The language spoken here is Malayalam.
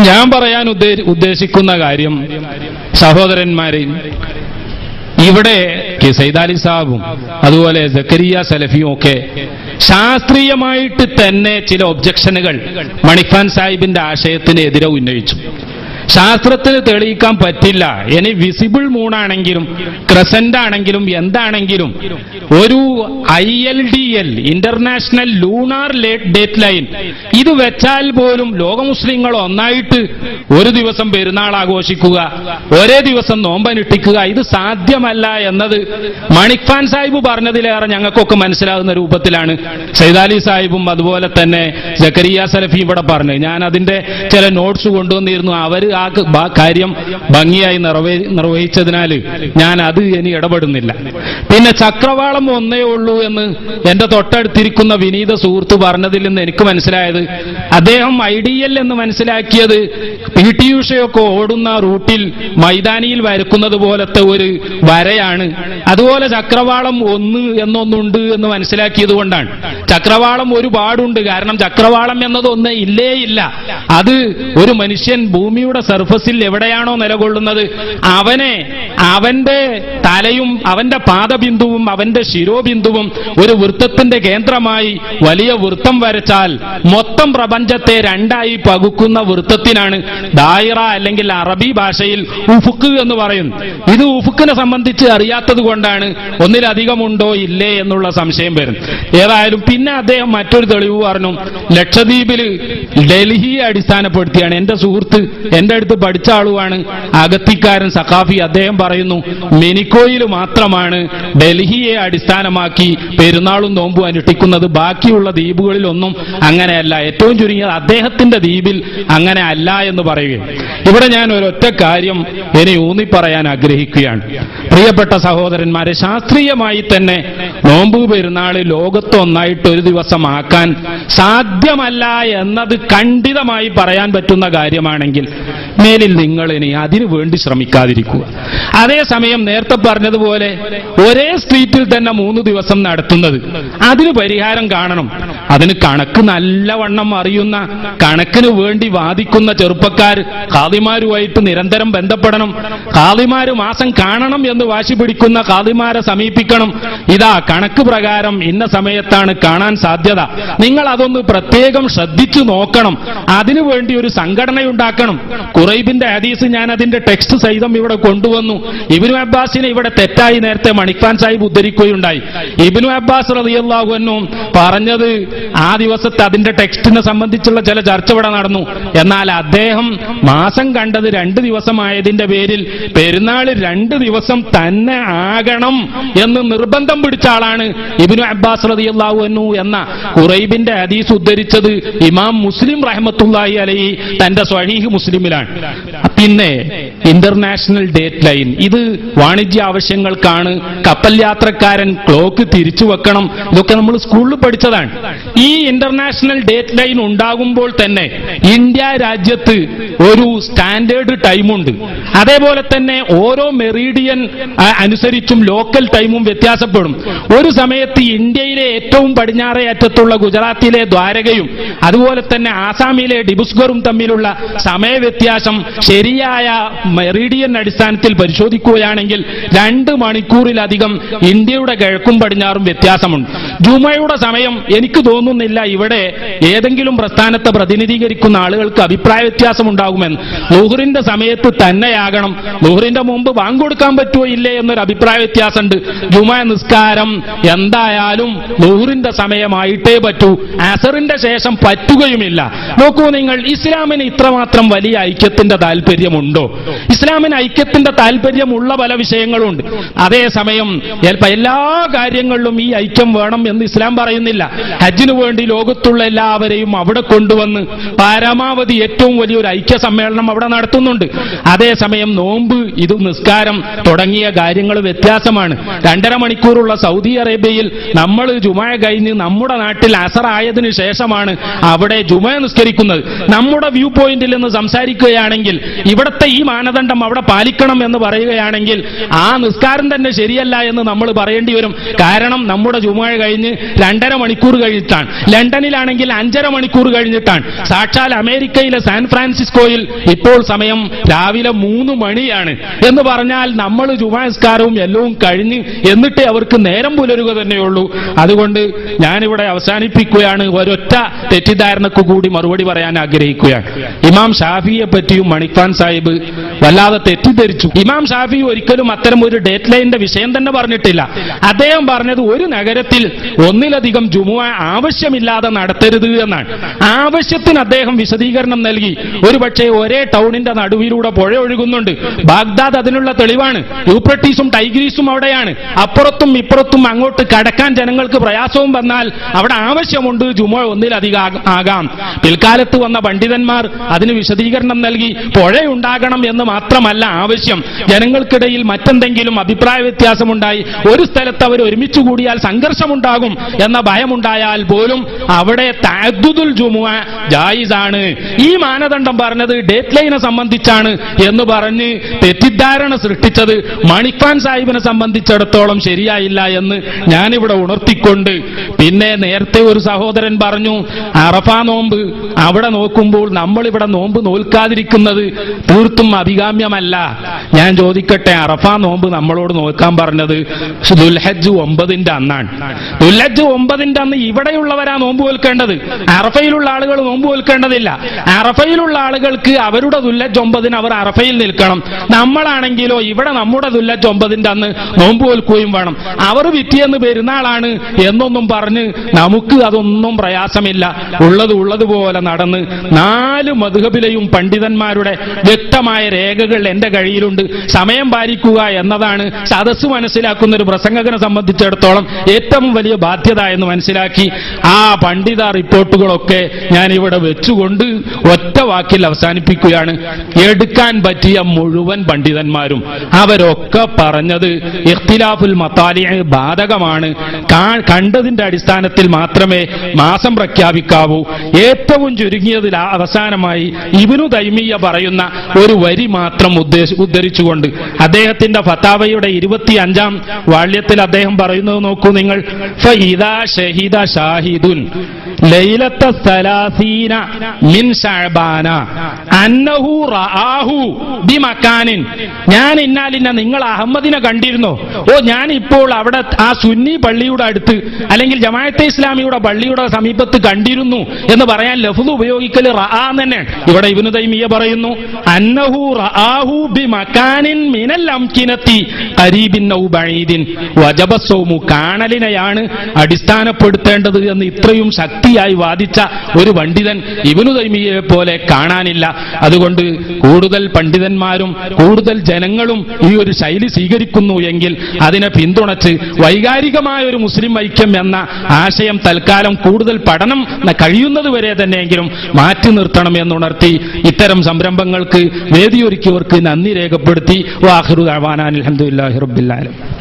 ഞാൻ പറയാൻ ഉദ്ദേശിക്കുന്ന കാര്യം, സഹോദരന്മാരെ, ഇവിടെ സയ്യിദ് അലി സാഹിബും അതുപോലെ സക്കരിയ സലഫിയും ഒക്കെ ശാസ്ത്രീയമായിട്ട് തന്നെ ചില ഒബ്ജക്ഷനുകൾ മണിഖാൻ സാഹിബിന്റെ ആശയത്തിന് എതിരെ ഉന്നയിച്ചു. ശാസ്ത്രത്തിന് തെളിയിക്കാൻ പറ്റില്ല. ഇനി വിസിബിൾ മൂണാണെങ്കിലും ക്രസന്റ് ആണെങ്കിലും എന്താണെങ്കിലും ഒരു ILDL international lunar date line ഇത് വെച്ചാൽ പോലും ലോക മുസ്ലിങ്ങൾ ഒന്നായിട്ട് ഒരു ദിവസം പെരുന്നാൾ ആഘോഷിക്കുക, ഒരേ ദിവസം നോമ്പനുഷ്ഠിക്കുക, ഇത് സാധ്യമല്ല എന്നത് മണിഖാൻ സാഹിബ് പറഞ്ഞതിലേറെ ഞങ്ങൾക്കൊക്കെ മനസ്സിലാകുന്ന രൂപത്തിലാണ് സയ്യിദ് അലി സാഹിബും അതുപോലെ തന്നെ സക്കരിയ സലഫി ഇവിടെ പറഞ്ഞത്. ഞാൻ അതിന്റെ ചില നോട്ട്സ് കൊണ്ടുവന്നിരുന്നു. അവർ ആ കാര്യം ഭംഗിയായി നിർവഹിച്ചതിനാൽ ഞാൻ അത് ഇനി ഇടപെടുന്നില്ല. പിന്നെ ചക്രവാളം ഒന്നേ ഉള്ളൂ എന്ന് എന്റെ തൊട്ടടുത്തിരിക്കുന്ന വിനീത സുഹൃത്ത് പറഞ്ഞതിൽ നിന്ന് എനിക്ക് മനസ്സിലായത്, അദ്ദേഹം IDL എന്ന് മനസ്സിലാക്കിയത് PT ഉഷയൊക്കെ ഓടുന്ന റൂട്ടിൽ മൈതാനിയിൽ വരക്കുന്നത് പോലത്തെ ഒരു വരയാണ്. അതുപോലെ ചക്രവാളം ഒന്നുണ്ട് എന്ന് മനസ്സിലാക്കിയത് കൊണ്ടാണ്. ചക്രവാളം ഒരുപാടുണ്ട്. കാരണം ചക്രവാളം എന്നതൊന്ന് ഇല്ലേ ഇല്ല. അത് ഒരു മനുഷ്യൻ ഭൂമിയുടെ സർഫസിൽ എവിടെയാണോ നിലകൊള്ളുന്നത് അവന്റെ തലയും അവന്റെ പാദബിന്ദുവും അവന്റെ ശിരോബിന്ദുവും ഒരു വൃത്തത്തിന്റെ കേന്ദ്രമായി വലിയ വൃത്തം വരച്ചാൽ മൊത്തം പ്രപഞ്ചത്തെ രണ്ടായി പകുക്കുന്ന വൃത്തത്തിനാണ് ദായിറ അല്ലെങ്കിൽ അറബി ഭാഷയിൽ ഉഫുക്ക് എന്ന് പറയുന്നു. ഇത് ഉഫുക്കിനെ സംബന്ധിച്ച് അറിയാത്തത് കൊണ്ടാണ് ഒന്നിലധികമുണ്ടോ ഇല്ലേ എന്നുള്ള സംശയം വരും. ഏതായാലും പിന്നെ അദ്ദേഹം മറ്റൊരു തെളിവ് പറഞ്ഞു. ലക്ഷദ്വീപിൽ ഡൽഹിയെ അടിസ്ഥാനപ്പെടുത്തിയാണ്. എന്റെ സുഹൃത്ത് എന്റെ അടുത്ത് പഠിച്ച ആളുമാണ്, അഗത്തിക്കാരൻ സഖാഫി. അദ്ദേഹം പറയുന്നു മിനിക്കോയിൽ മാത്രമാണ് ഡൽഹിയെ അടിസ്ഥാനമാക്കി പെരുന്നാളും നോമ്പും അനുഷ്ഠിക്കുന്നത്, ബാക്കിയുള്ള ദ്വീപുകളിലൊന്നും അങ്ങനെയല്ല. ഏറ്റവും ചുരുങ്ങിയത് അദ്ദേഹത്തിന്റെ ദ്വീപിൽ അങ്ങനെ അല്ല എന്ന് പറയുകയും. ഇവിടെ ഞാൻ ഒരൊറ്റ കാര്യം ഇനി ഊന്നി പറയാൻ ആഗ്രഹിക്കുകയാണ്. പ്രിയപ്പെട്ട സഹോദരന്മാരെ, ശാസ്ത്രീയമായി തന്നെ നോമ്പ് പെരുന്നാൾ ലോകത്ത് ഒന്നായിട്ട് ഒരു ദിവസം ആക്കാൻ സാധ്യമല്ല എന്നത് ഖണ്ഡിതമായി പറയാൻ പറ്റുന്ന കാര്യമാണെങ്കിൽ മേലിൽ നിങ്ങൾ ഇനി അതിനു വേണ്ടി ശ്രമിക്കാതിരിക്കുക. അതേസമയം നേരത്തെ പറഞ്ഞതുപോലെ ഒരേ സ്ട്രീറ്റിൽ തന്നെ 3 ദിവസം നടത്തുന്നത്, അതിന് പരിഹാരം കാണണം. അതിന് കണക്ക് നല്ലവണ്ണം അറിയുന്ന, കണക്കിന് വേണ്ടി വാദിക്കുന്ന ചെറുപ്പക്കാർ ഖാദിമാരുമായിട്ട് നിരന്തരം ബന്ധപ്പെടണം. ഖാദിമാര് മാസം കാണണം എന്ന് വാശി പിടിക്കുന്ന ഖാദിമാരെ സമീപിക്കണം. ഇതാ കണക്ക് പ്രകാരം ഇന്ന സമയത്താണ് കാണാൻ സാധ്യത, നിങ്ങൾ അതൊന്ന് പ്രത്യേകം ശ്രദ്ധിച്ചു നോക്കണം. അതിനുവേണ്ടി ഒരു സംഘടനയുണ്ടാക്കണം. ഖുറൈബിന്റെ ഹദീസ് ഞാൻ അതിന്റെ ടെക്സ്റ്റ് സഹിതം ഇവിടെ കൊണ്ടുവന്നു. ഇബ്നു അബ്ബാസിനെ ഇവിടെ തെറ്റായി നേരത്തെ മണിഖാൻ സാഹിബ് ഉദ്ധരിക്കുകയുണ്ടായി. ഇബ്നു അബ്ബാസ് റളിയല്ലാഹു അൻഹു പറഞ്ഞത് ആ ദിവസത്തെ അതിന്റെ ടെക്സ്റ്റിനെ സംബന്ധിച്ചുള്ള ചില ചർച്ച ഇവിടെ നടന്നു. എന്നാൽ അദ്ദേഹം മാസം കണ്ടത് 2 ദിവസമായതിന്റെ പേരിൽ പെരുന്നാൾ 2 ദിവസം തന്നെ ആകണം എന്ന് നിർബന്ധം പിടിച്ച ആളാണ് ഇബ്നു അബ്ബാസ് റളിയല്ലാഹു അൻഹു എന്ന ഖുറൈബിന്റെ ഹദീസ് ഉദ്ധരിച്ചത് ഇമാം മുസ്ലിം റഹ്മത്തുള്ളാഹി അലൈഹി തന്റെ സ്വഹീഹ് മുസ്ലിമിലാണ്. പിന്നെ ഇന്റർനാഷണൽ ഡേറ്റ് ലൈൻ, ഇത് വാണിജ്യ ആവശ്യങ്ങൾക്കാണ്. കപ്പൽ യാത്രക്കാരൻ ക്ലോക്ക് തിരിച്ചു വെക്കണം. ഇതൊക്കെ നമ്മൾ സ്കൂളിൽ പഠിച്ചതാണ്. ഈ ഇന്റർനാഷണൽ ഡേറ്റ് ലൈൻ ഉണ്ടാകുമ്പോൾ തന്നെ ഇന്ത്യ രാജ്യത്ത് ഒരു സ്റ്റാൻഡേർഡ് ടൈമുണ്ട്. അതേപോലെ തന്നെ ഓരോ മെറീഡിയൻ അനുസരിച്ചും ലോക്കൽ ടൈമും വ്യത്യാസപ്പെടും. ഒരു സമയത്ത് ഇന്ത്യയിലെ ഏറ്റവും പടിഞ്ഞാറേ അറ്റത്തുള്ള ഗുജറാത്തിലെ ദ്വാരകയും അതുപോലെ തന്നെ ആസാമിലെ ഡിബുസ്ഗറും തമ്മിലുള്ള സമയവ്യത്യാസം ശരിയായ മെറീഡിയൻ അടിസ്ഥാനത്തിൽ പരിശോധിക്കുകയാണെങ്കിൽ 2 മണിക്കൂറിലധികം ഇന്ത്യയുടെ കിഴക്കും പടിഞ്ഞാറും വ്യത്യാസമുണ്ട്. ജുമയുടെ സമയം എനിക്ക് തോന്നുന്നില്ല ഇവിടെ ഏതെങ്കിലും പ്രസ്ഥാനത്തെ പ്രതിനിധീകരിക്കുന്ന ആളുകൾക്ക് അഭിപ്രായ വ്യത്യാസം ഉണ്ടാകുമെന്ന്. ളുഹ്റിന്റെ സമയത്ത് തന്നെയാകണം. ളുഹ്റിന്റെ മുമ്പ് ബാങ്ക് കൊടുക്കാൻ പറ്റുമോ ഇല്ലേ എന്നൊരു അഭിപ്രായ വ്യത്യാസമുണ്ട്. ജുമ നിസ്കാരം എന്തായാലും ളുഹ്റിന്റെ സമയമായിട്ടേ പറ്റൂ, അസറിന്റെ ശേഷം പറ്റുകയുമില്ല. നോക്കൂ നിങ്ങൾ, ഇസ്ലാമിന് ഇത്രമാത്രം വലിയ ഐക്യത്തിന്റെ താല്പര്യമുണ്ടോ? ഇസ്ലാമിന് ഐക്യത്തിന്റെ താല്പര്യമുള്ള പല വിഷയങ്ങളുണ്ട്. അതേസമയം എല്ലാ കാര്യങ്ങളിലും ഈ ഐക്യം വേണം എന്ന് ഇസ്ലാം പറയുന്നില്ല. ഹജ്ജിനു വേണ്ടി ലോകത്തുള്ള എല്ലാവരെയും അവിടെ കൊണ്ടുവന്ന് പരമാവധി ഏറ്റവും വലിയൊരു ഐക്യ സമ്മേളനം അവിടെ നടത്തുന്നുണ്ട്. അതേസമയം നോമ്പ്, ഇത് നിസ്കാരം തുടങ്ങിയ കാര്യങ്ങൾ വ്യത്യാസമാണ്. 2.5 മണിക്കൂറുള്ള സൗദി അറേബ്യയിൽ നമ്മൾ ജുമ കഴിഞ്ഞ് നമ്മുടെ നാട്ടിൽ അസർ ആയതിനു ശേഷമാണ് അവിടെ ജുമ നിസ്കരിക്കുന്നത്. നമ്മുടെ വ്യൂ പോയിന്റിൽ നിന്ന് സംസാരിക്കുകയാണെങ്കിൽ ഇവിടുത്തെ ഈ മാനദണ്ഡം മാനദണ്ഡം അവിടെ പാലിക്കണം എന്ന് പറയുകയാണെങ്കിൽ ആ നിസ്കാരം തന്നെ ശരിയല്ല എന്ന് നമ്മൾ പറയേണ്ടി വരും. കാരണം നമ്മുടെ ജുമുഅ കഴിഞ്ഞ് 2.5 മണിക്കൂർ കഴിഞ്ഞിട്ടാണ്, ലണ്ടനിലാണെങ്കിൽ 5.5 മണിക്കൂർ കഴിഞ്ഞിട്ടാണ്, സാക്ഷാൽ അമേരിക്കയിലെ സാൻ ഫ്രാൻസിസ്കോയിൽ ഇപ്പോൾ സമയം രാവിലെ 3 മണിയാണ് എന്ന് പറഞ്ഞാൽ നമ്മൾ ജുമുഅ നിസ്കാരവും എല്ലാം കഴിഞ്ഞ് എന്നിട്ടേ അവർക്ക് നേരം പുലരുക തന്നെയുള്ളൂ. അതുകൊണ്ട് ഞാനിവിടെ അവസാനിപ്പിക്കുകയാണ്. ഒരൊറ്റ തെറ്റിദ്ധാരണക്ക് കൂടി മറുപടി പറയാൻ ആഗ്രഹിക്കുകയാണ്. ഇമാം ഷാഫിയെ പറ്റിയും മണിക്വാൻ സാഹിബ് വല്ലാതെ തെറ്റിദ്ധരിച്ചു. ഇമാം ഷാഫി ഒരിക്കലും അത്തരം ഒരു ഡേറ്റ് ലൈനിന്റെ വിഷയം തന്നെ പറഞ്ഞിട്ടില്ല. അദ്ദേഹം പറഞ്ഞത് ഒരു നഗരത്തിൽ ഒന്നിലധികം ജുമുഅ ആവശ്യമില്ലാതെ നടത്തരുത് എന്നാണ്. ആവശ്യത്തിന് അദ്ദേഹം വിശദീകരണം നൽകി. ഒരുപക്ഷെ ഒരേ ടൗണിന്റെ നടുവിലൂടെ പുഴ ഒഴുകുന്നുണ്ട്, ബാഗ്ദാദ് അതിനുള്ള തെളിവാണ്. യൂഫ്രട്ടീസും ടൈഗ്രീസും അവിടെയാണ്. അപ്പുറത്തും ഇപ്പുറത്തും അങ്ങോട്ട് കടക്കാൻ ജനങ്ങൾക്ക് പ്രയാസവും വന്നാൽ അവിടെ ആവശ്യമുണ്ട് ജുമുഅ ഒന്നിലധികം ആകാം. പിൽക്കാലത്ത് വന്ന പണ്ഡിതന്മാർ അതിന് വിശദീകരണം നൽകി. പുഴയുണ്ടാകണം എന്ന് മാത്രമല്ല ആവശ്യം, ജനങ്ങൾക്കിടയിൽ മറ്റെന്തെങ്കിലും അഭിപ്രായ വ്യത്യാസമുണ്ടായി ഒരു സ്ഥലത്ത് അവർ ഒരുമിച്ച് കൂടിയാൽ സംഘർഷമുണ്ടാകും എന്ന ഭയമുണ്ടായാൽ പോലും അവിടെ തഅദ്ദുദുൽ ജുമുഅ ജായിസാണ്. ഈ മാനദണ്ഡം പറഞ്ഞത് ഡേറ്റ് ലൈനെ സംബന്ധിച്ചാണ് എന്ന് പറഞ്ഞ് തെറ്റിദ്ധാരണ സൃഷ്ടിച്ചത് മണിക്വാൻ സാഹിബിനെ സംബന്ധിച്ചിടത്തോളം ശരിയായില്ല എന്ന് ഞാനിവിടെ ഉണർത്തിക്കൊണ്ട്, പിന്നെ നേരത്തെ ഒരു സഹോദരൻ പറഞ്ഞു അറഫ നോമ്പ് അവിടെ നോക്കുമ്പോൾ നമ്മളിവിടെ നോമ്പ് നോൽക്കാതിരിക്കുന്നത് തീർത്തും അഭികാമ്യമല്ല. ഞാൻ ചോദിക്കട്ടെ, അറഫ നോമ്പ് നമ്മളോട് നോക്കാൻ പറഞ്ഞത് ദുൽഹജ്ജ് 9 അന്നാണ്. ദുൽഹജ്ജ് 9 അന്ന് ഇവിടെയുള്ളവരാ നോമ്പ് നോൽക്കേണ്ടത്, അറഫയിലുള്ള ആളുകൾ നോമ്പ് നോൽക്കേണ്ടതില്ല. അറഫയിലുള്ള ആളുകൾക്ക് അവരുടെ ദുൽഹജ്ജ് 9 അവർ അറഫയിൽ നിൽക്കണം. നമ്മളാണെങ്കിലോ ഇവിടെ നമ്മുടെ ദുൽഹജ്ജ് 9 അന്ന് നോമ്പ് നോൽക്കുകയും വേണം. അവർ പിറ്റേന്ന് പെരുന്നാളാണ് എന്നൊന്നും പറഞ്ഞ് നമുക്ക് അതൊന്നും പ്രയാസമില്ല. ഉള്ളതുപോലെ നടന്ന് 4 മദ്ഹബിലെയും പണ്ഡിതന്മാരുടെ വ്യക്തമായ രേഖകൾ എന്റെ കയ്യിലുണ്ട്. സമയം പാലിക്കുക എന്നതാണ് സദസ്സ് മനസ്സിലാക്കുന്ന ഒരു പ്രസംഗകനെ സംബന്ധിച്ചിടത്തോളം ഏറ്റവും വലിയ ബാധ്യത എന്ന് മനസ്സിലാക്കി ആ പണ്ഡിത റിപ്പോർട്ടുകളൊക്കെ ഞാൻ ഇവിടെ വെച്ചുകൊണ്ട് ഒറ്റ വാക്കിൽ അവസാനിപ്പിക്കുകയാണ്. എടുക്കാൻ പറ്റിയ മുഴുവൻ പണ്ഡിതന്മാരും അവരൊക്കെ പറഞ്ഞത് ഇഖ്തിലാഫുൽ മത്താലി ബാധകമാണ്. കണ്ടതിന്റെ അടിസ്ഥാനത്തിൽ മാത്രമേ മാസം പ്രഖ്യാപിക്കാവൂ. ഏറ്റവും ചുരുങ്ങിയതിൽ അവസാനമായി ഇബ്നു തൈമിയ്യ പറയുന്ന ഒരു വരി മാത്രം ഉദ്ധരിച്ചുകൊണ്ട് അദ്ദേഹത്തിന്റെ ഫതാവയുടെ 25-ാം വാള്യത്തിൽ അദ്ദേഹം പറയുന്നത് നോക്കൂ നിങ്ങൾ. ഫഇദാ ഷഹിദ ഷാഹിദുൻ ലൈലത്ത 30 മിൻ ശഅബാന അന്നഹു റആഹു ബിമകാനിൻ. ഞാൻ ഇന്നാലിന്ന നിങ്ങൾ അഹമ്മദിനെ കണ്ടിരുന്നോ? ഓ ഞാൻ ഇപ്പോൾ അവിടെ ആ സുന്നി പള്ളിയുടെ അടുത്ത് അല്ലെങ്കിൽ ജമാഅത്തെ ഇസ്ലാമിയുടെ പള്ളിയുടെ സമീപത്ത് കണ്ടിരുന്നു എന്ന് പറയാൻ ലഫ്ദ് ഉപയോഗിക്കൽ റആ തന്നെ. ഇവിടെ ഇബ്നു തൈമിയ്യ പറയുന്നു അന്നഹു റആഹു ബിമകാനിൻ മിനൽ അംകിനതി ഖരീബിൻ ഔ ബഈദിൻ വജബ സൗമു. കാണലിനെയാണ് അടിസ്ഥാനപ്പെടുത്തേണ്ടത് എന്ന് ഇത്രയും ശക്തിയായി വാദിച്ച ഒരു പണ്ഡിതൻ ഇബ്നു തൈമിയ്യയെ പോലെ കാണാനില്ല. അതുകൊണ്ട് കൂടുതൽ പണ്ഡിതന്മാരും കൂടുതൽ ജനങ്ങളും ഈ ഒരു ശൈലി സ്വീകരിക്കുന്നു എങ്കിൽ അതിനെ പിന്തുണച്ച് വൈകാരികമായ ഒരു മുസ്ലിം ഐക്യം എന്ന ആശയം തൽക്കാലം കൂടുതൽ പഠനം കഴിയുന്നത് വരെ തന്നെയെങ്കിലും മാറ്റി നിർത്തണം എന്നുണർത്തി ഇത്തരം സംരംഭങ്ങൾക്ക് വേദിയൊരുക്കിയവർക്ക് നന്ദി രേഖപ്പെടുത്തി വാഖിറു ദഅവാനാ അൽഹംദുലില്ലാഹി റബ്ബിൽ ആലമീൻ.